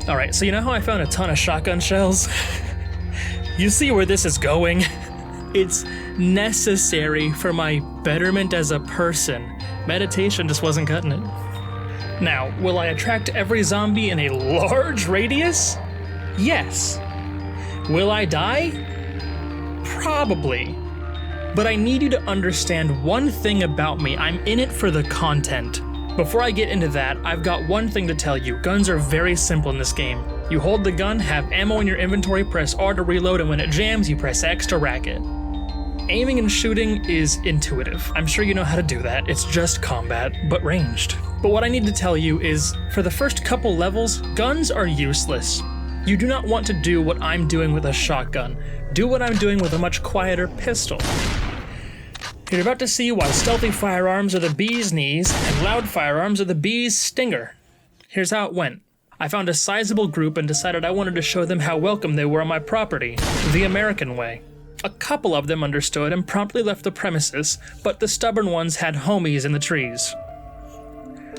Alright, so you know how I found a ton of shotgun shells? You see where this is going? It's necessary for my betterment as a person. Meditation just wasn't cutting it. Now, will I attract every zombie in a large radius? Yes. Will I die? Probably. But I need you to understand one thing about me. I'm in it for the content. Before I get into that, I've got one thing to tell you. Guns are very simple in this game. You hold the gun, have ammo in your inventory, press R to reload, and when it jams, you press X to rack it. Aiming and shooting is intuitive. I'm sure you know how to do that. It's just combat, but ranged. But what I need to tell you is, for the first couple levels, guns are useless. You do not want to do what I'm doing with a shotgun. Do what I'm doing with a much quieter pistol. You're about to see why stealthy firearms are the bee's knees and loud firearms are the bee's stinger. Here's how it went. I found a sizable group and decided I wanted to show them how welcome they were on my property, the American way. A couple of them understood and promptly left the premises, but the stubborn ones had homies in the trees.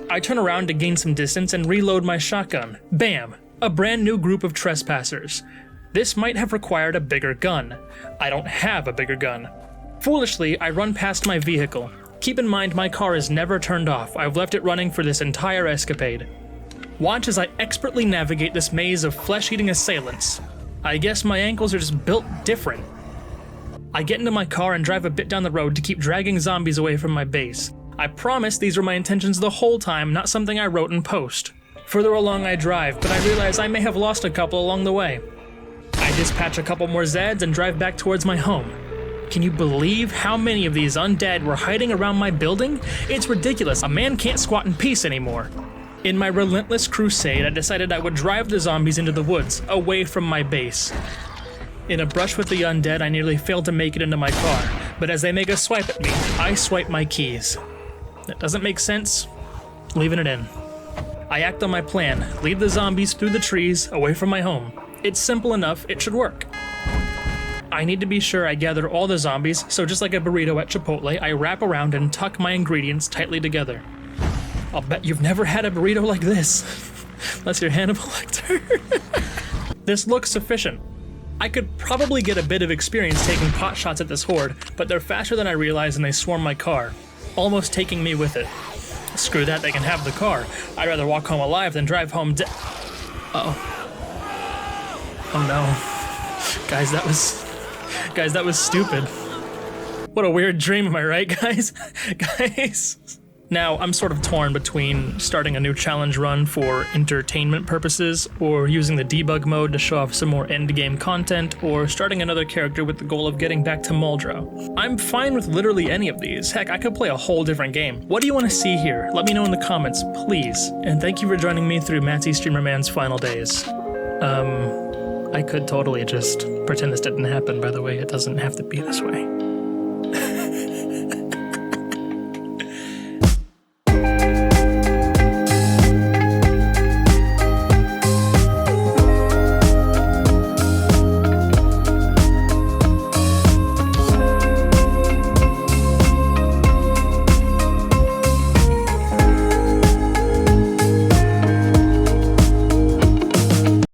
I turn around to gain some distance and reload my shotgun. Bam! A brand new group of trespassers. This might have required a bigger gun. I don't have a bigger gun. Foolishly, I run past my vehicle. Keep in mind my car is never turned off. I've left it running for this entire escapade. Watch as I expertly navigate this maze of flesh-eating assailants. I guess my ankles are just built different. I get into my car and drive a bit down the road to keep dragging zombies away from my base. I promise these were my intentions the whole time, not something I wrote in post. Further along I drive, but I realize I may have lost a couple along the way. I dispatch a couple more Zeds and drive back towards my home. Can you believe how many of these undead were hiding around my building? It's ridiculous. A man can't squat in peace anymore. In my relentless crusade, I decided I would drive the zombies into the woods, away from my base. In a brush with the undead, I nearly failed to make it into my car, but as they make a swipe at me, I swipe my keys. That doesn't make sense. Leaving it in. I act on my plan, lead the zombies through the trees, away from my home. It's simple enough, it should work. I need to be sure I gather all the zombies, so just like a burrito at Chipotle, I wrap around and tuck my ingredients tightly together. I'll bet you've never had a burrito like this. Unless you're Hannibal Lecter. This looks sufficient. I could probably get a bit of experience taking pot shots at this horde, but they're faster than I realize and they swarm my car, almost taking me with it. Screw that, they can have the car. I'd rather walk home alive than drive home Uh-oh. Oh no. Guys, that was stupid. What a weird dream, am I right, guys? Guys. Now, I'm sort of torn between starting a new challenge run for entertainment purposes, or using the debug mode to show off some more endgame content, or starting another character with the goal of getting back to Muldrow. I'm fine with literally any of these. Heck, I could play a whole different game. What do you want to see here? Let me know in the comments, please. And thank you for joining me through Matzy Streamer Man's final days. I could totally just pretend this didn't happen, by the way. It doesn't have to be this way.